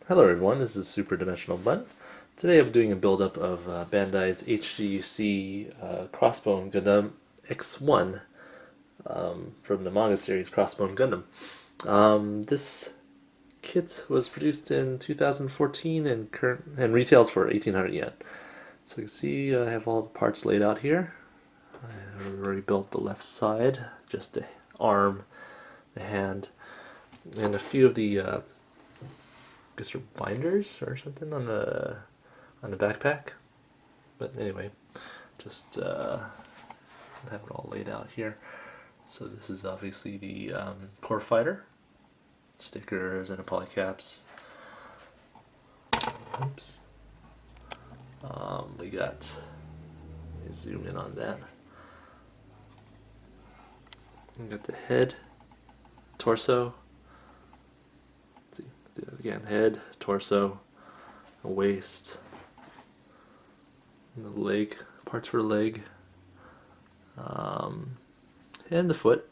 Hello everyone, this is Super Dimensional Bun. Today I'm doing a build-up of Bandai's HGUC Crossbone Gundam X1 from the manga series Crossbone Gundam. This kit was produced in 2014 and retails for 1800 yen. So you can see I have all the parts laid out here. I already built the left side, just the arm, the hand, and a few of the I guess they're binders or something on the backpack. But anyway, just have it all laid out here. So this is obviously the core fighter, stickers and a polycaps. Oops. We got. Let me zoom in on that. We got the head, torso. Do it again. Head, torso, waist, and the leg, parts for the leg, and the foot.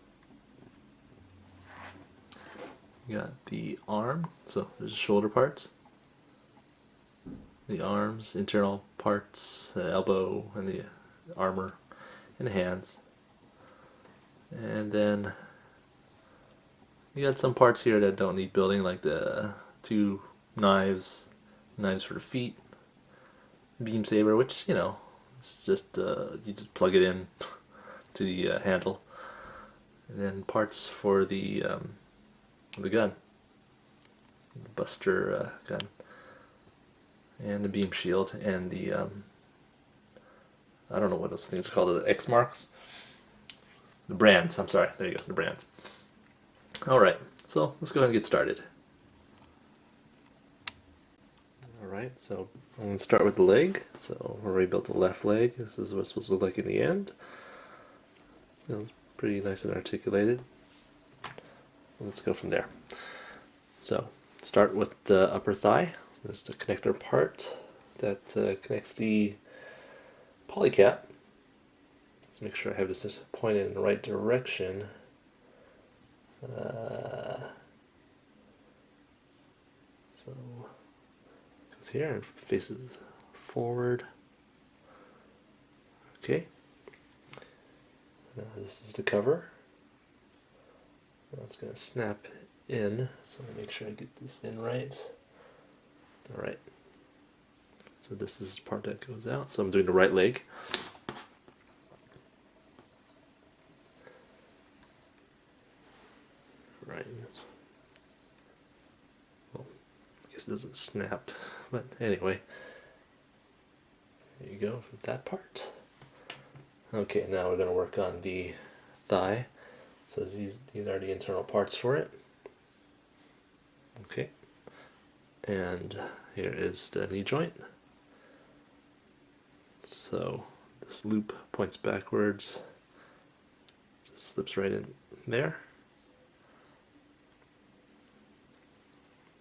You got the arm, so there's the shoulder parts, the arms, internal parts, the elbow, and the armor, and the hands. And then you got some parts here that don't need building, like the two knives for the feet, beam saber, which it's just you just plug it in to the handle, and then parts for the gun, the Buster gun, and the beam shield, and the I don't know what those things are called, the X marks, the brands. I'm sorry, there you go, the brands. Alright, so let's go ahead and get started. Alright, so I'm going to start with the leg. So I already built the left leg. This is what it's supposed to look like in the end. It's pretty nice and articulated. Let's go from there. So start with the upper thigh. There's the connector part that connects the polycap. Let's make sure I have this pointed in the right direction. So goes here and faces forward. Okay. Now this is the cover. Now it's going to snap in, so let me make sure I get this in right. Alright. So this is the part that goes out. So I'm doing the right leg. Right. Well, I guess it doesn't snap, but anyway. There you go for that part. Okay, now we're going to work on the thigh. So these are the internal parts for it. Okay. And here is the knee joint. So this loop points backwards, just slips right in there.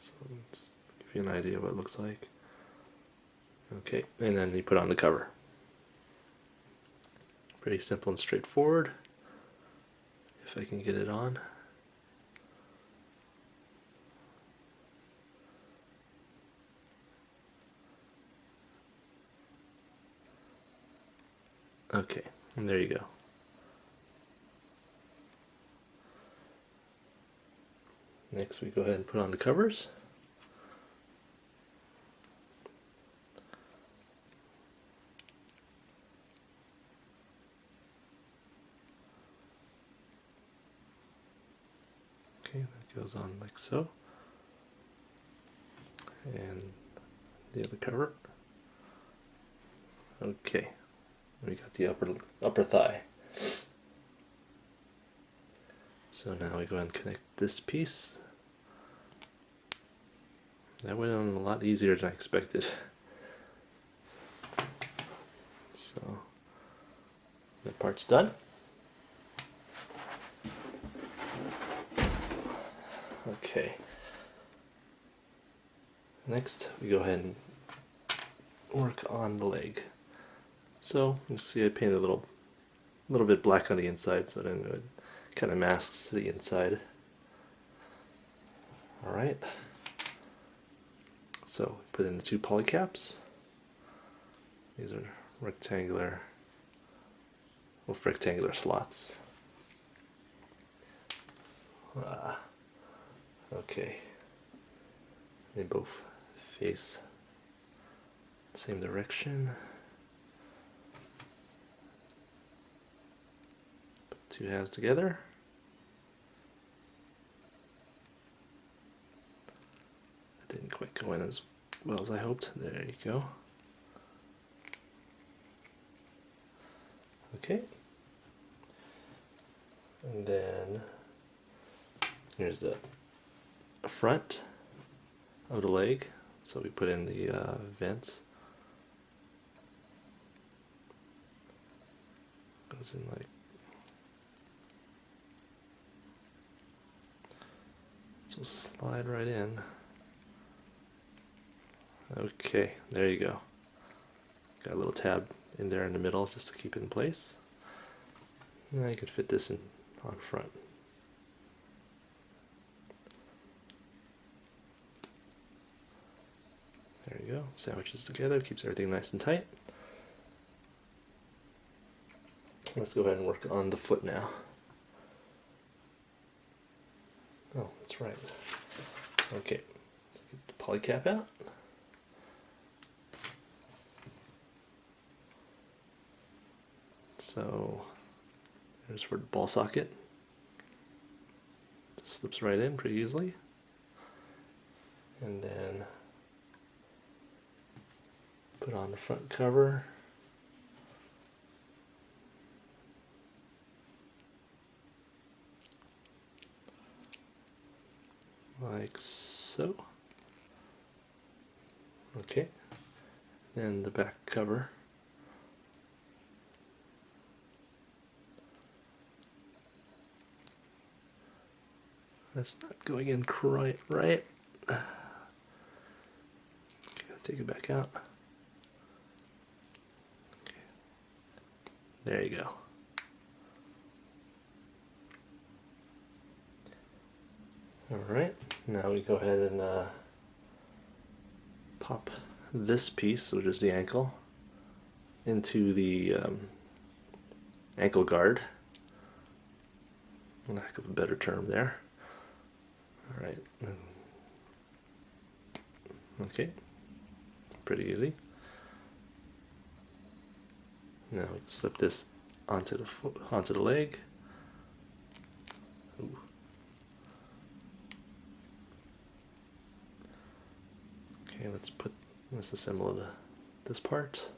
So just give you an idea of what it looks like. Okay, and then you put on the cover. Pretty simple and straightforward. If I can get it on. Okay, and there you go. Next we go ahead and put on the covers. Okay, that goes on like so. And the other cover. Okay, we got the upper thigh. So now we go ahead and connect this piece. That went on a lot easier than I expected. So that part's done. Okay. Next, we go ahead and work on the leg. So you see, I painted a little bit black on the inside, so then it kind of masks the inside. All right. So put in the 2 polycaps. These are rectangular, with rectangular slots. Okay. They both face the same direction. Put 2 halves together. That didn't quite go in as well as I hoped. There you go. Okay. And then here's the front of the leg. So we put in the vents. Goes in like so, slide right in. Okay, there you go. Got a little tab in there in the middle just to keep it in place. Now you can fit this in on front. There you go. Sandwiches together, keeps everything nice and tight. Let's go ahead and work on the foot now. Oh, that's right. Okay, let's get the polycap out. So there's for the ball socket. Just slips right in pretty easily. And then put on the front cover. Like so. Okay. Then the back cover. That's not going in quite right. Take it back out. Okay. There you go. Alright, now we go ahead and pop this piece, which is the ankle, into the ankle guard. Lack of a better term there. Alright. Okay. Pretty easy. Now we slip this onto the foot, onto the leg. Ooh. Okay, let's assemble this part.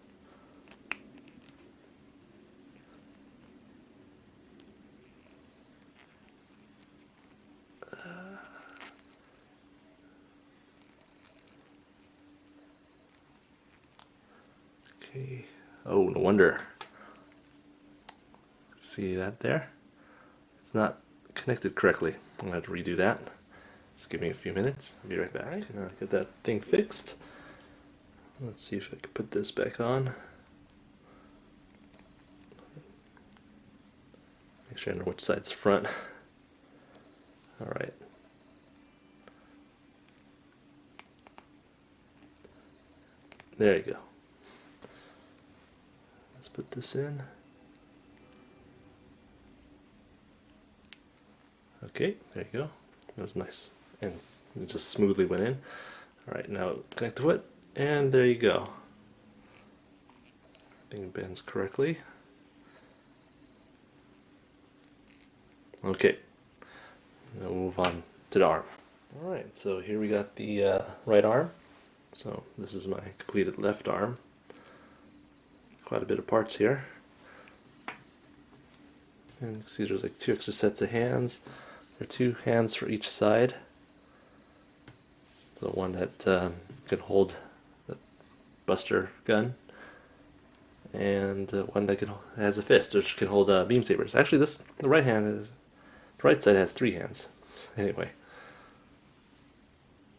Okay. Oh, no wonder. See that there? It's not connected correctly. I'm gonna have to redo that. Just give me a few minutes. I'll be right back. Now get that thing fixed. Let's see if I can put this back on. Make sure I know which side's front. Alright. There you go. Let's put this in. Okay, there you go. That was nice. And it just smoothly went in. Alright, now connect the foot, and there you go. Everything bends correctly. Okay, now we'll move on to the arm. Alright, so here we got the right arm. So this is my completed left arm. Quite a bit of parts here. And you can see there's like 2 extra sets of hands. There are 2 hands for each side. The one that can hold the Buster gun, and one that has a fist, which can hold beam sabers. Actually, the right side has 3 hands. Anyway,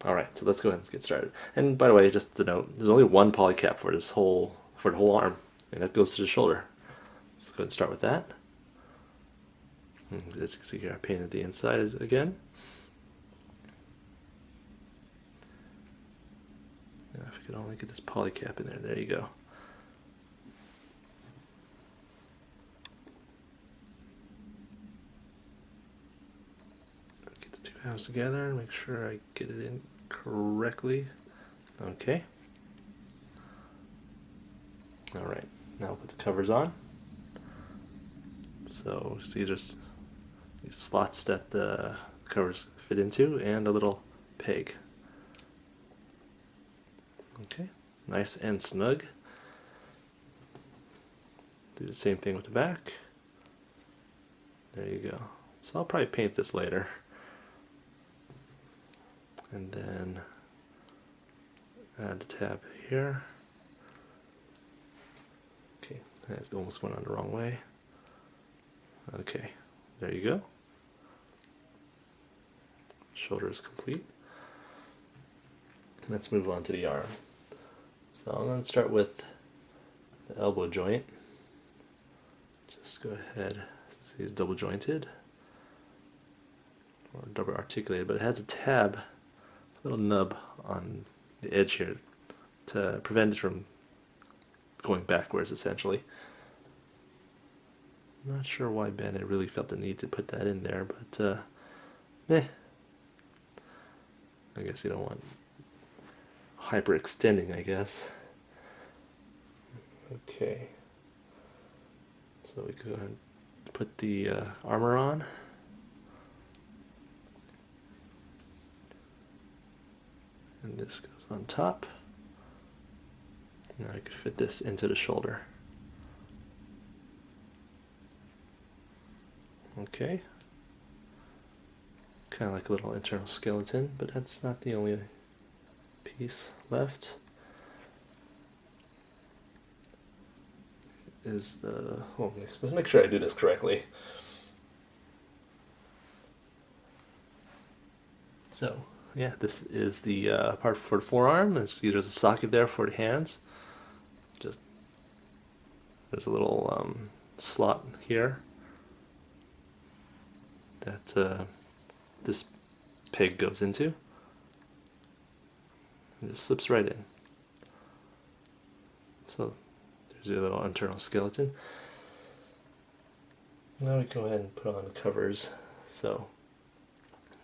all right. So let's go ahead and get started. And by the way, just to note, there's only 1 polycap for the whole arm, and that goes to the shoulder. Let's go ahead and start with that. And as you can see here, I painted the inside again. If I could only get this polycap in there. There you go. Get the two halves together and make sure I get it in correctly. Okay. Alright, now we'll put the covers on. So see just these slots that the covers fit into and a little peg. Okay, nice and snug. Do the same thing with the back. There you go. So I'll probably paint this later. And then add the tab here. Okay, that almost went on the wrong way. Okay, there you go. Shoulder is complete. Let's move on to the arm. So I'm going to start with the elbow joint. Just go ahead, see it's double jointed or double articulated, but it has a tab, a little nub on the edge here to prevent it from going backwards essentially. I'm not sure why Bandai really felt the need to put that in there, but I guess you don't want hyperextending, I guess. Okay. So we can go ahead and put the armor on. And this goes on top. Now I can fit this into the shoulder. Okay. Kind of like a little internal skeleton, but that's not the only piece left. Is the, well, let's make sure I do this correctly. So yeah, this is the part for the forearm. And see, there's a socket there for the hands. Just there's a little slot here that this peg goes into. It just slips right in. So there's your little internal skeleton. Now we go ahead and put on the covers. So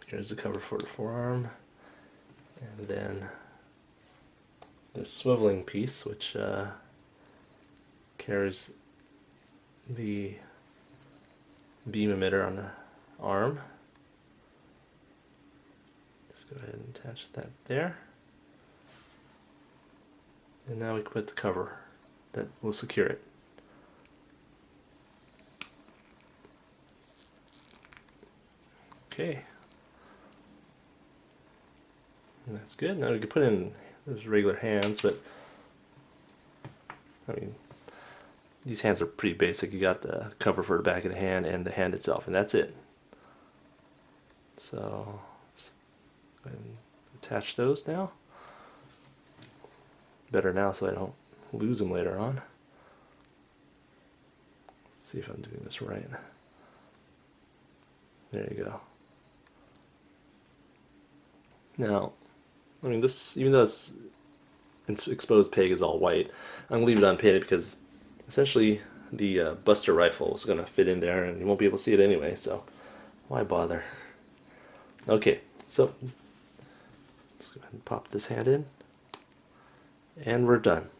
here's the cover for the forearm, and then this swiveling piece, which carries the beam emitter on the arm. Just go ahead and attach that there. And now we can put the cover that will secure it. Okay. And that's good. Now we can put in those regular hands, but I mean, these hands are pretty basic. You got the cover for the back of the hand and the hand itself, and that's it. So let's go ahead and attach those now. Better now so I don't lose them later on. Let's see if I'm doing this right. There you go. Now, I mean, this, even though it's exposed peg is all white, I'm going to leave it unpainted because essentially the Buster rifle is going to fit in there and you won't be able to see it anyway, so why bother? Okay, so let's go ahead and pop this hand in, and we're done.